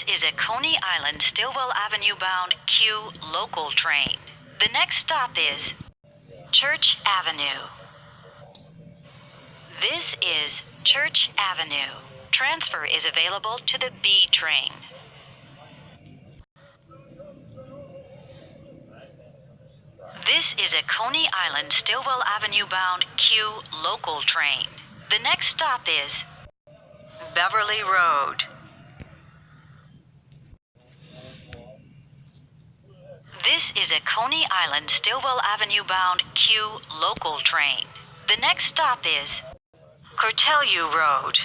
This is a Coney Island, Stillwell Avenue bound Q local train. The next stop is Church Avenue. This is Church Avenue. Transfer is available to the B train. This is a Coney Island, Stillwell Avenue bound Q local train. The next stop is Beverly Road. This is a Coney Island, Stillwell Avenue bound Q local train. The next stop is Cortelyou Road.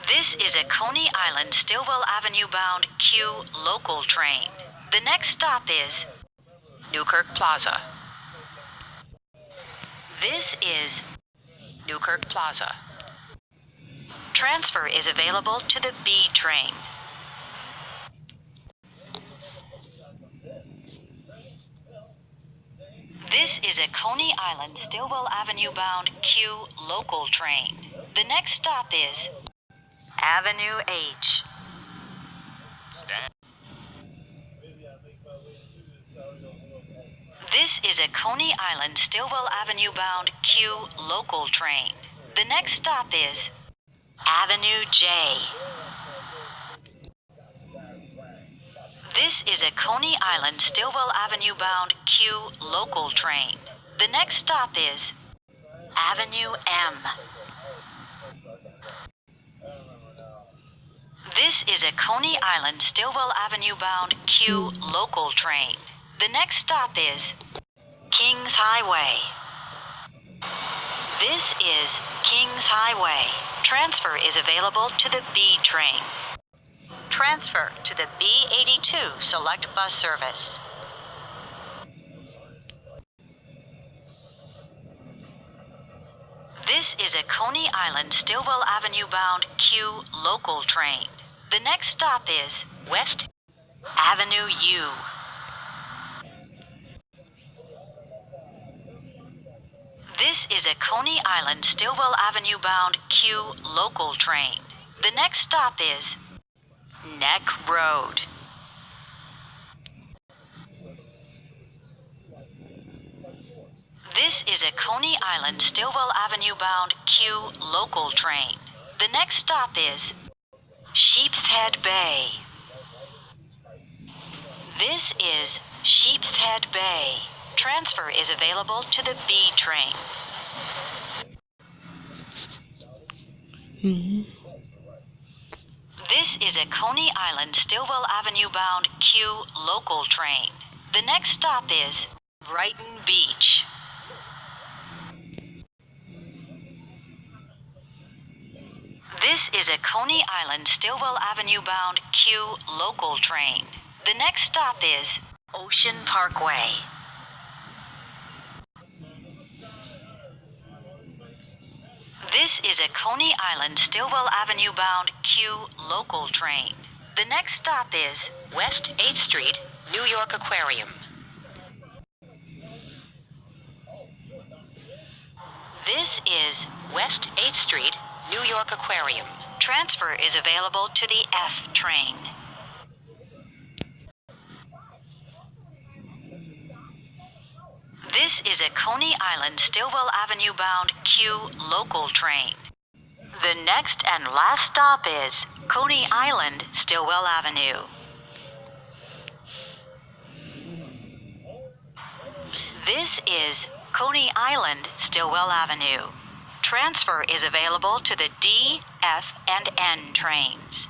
This is a Coney Island, Stillwell Avenue bound Q local train. The next stop is Newkirk Plaza. This is Newkirk Plaza. Transfer is available to the B train. This is a Coney Island, Stillwell Avenue bound Q local train. The next stop is Avenue H. This is a Coney Island, Stillwell Avenue bound Q local train. The next stop is Avenue J. This is a Coney Island, Stillwell Avenue bound Q local train. The next stop is Avenue M. This is a Coney Island, Stillwell Avenue bound Q local train. The next stop is Kings Highway. This is Kings Highway. Transfer is available to the B train. Transfer to the B82 Select Bus Service. This is a Coney Island, Stillwell Avenue bound Q local train. The next stop is West Avenue U. This is a Coney Island, Stillwell Avenue bound Q local train. The next stop is Neck Road. This is a Coney Island, Stillwell Avenue bound Q local train. The next stop is Sheepshead Bay. This is Sheepshead Bay. Transfer is available to the B train. This is a Coney Island, Stillwell Avenue bound Q local train. The next stop is Brighton Beach. This is a Coney Island, Stillwell Avenue bound Q local train. The next stop is Ocean Parkway. This is a Coney Island, Stillwell Avenue bound Q local train. The next stop is West 8th Street, New York Aquarium. This is West 8th Street, New York Aquarium. Transfer is available to the F train. This is a Coney Island, Stillwell Avenue bound Q local train. The next and last stop is Coney Island, Stillwell Avenue. This is Coney Island, Stillwell Avenue. Transfer is available to the D, F, and N trains.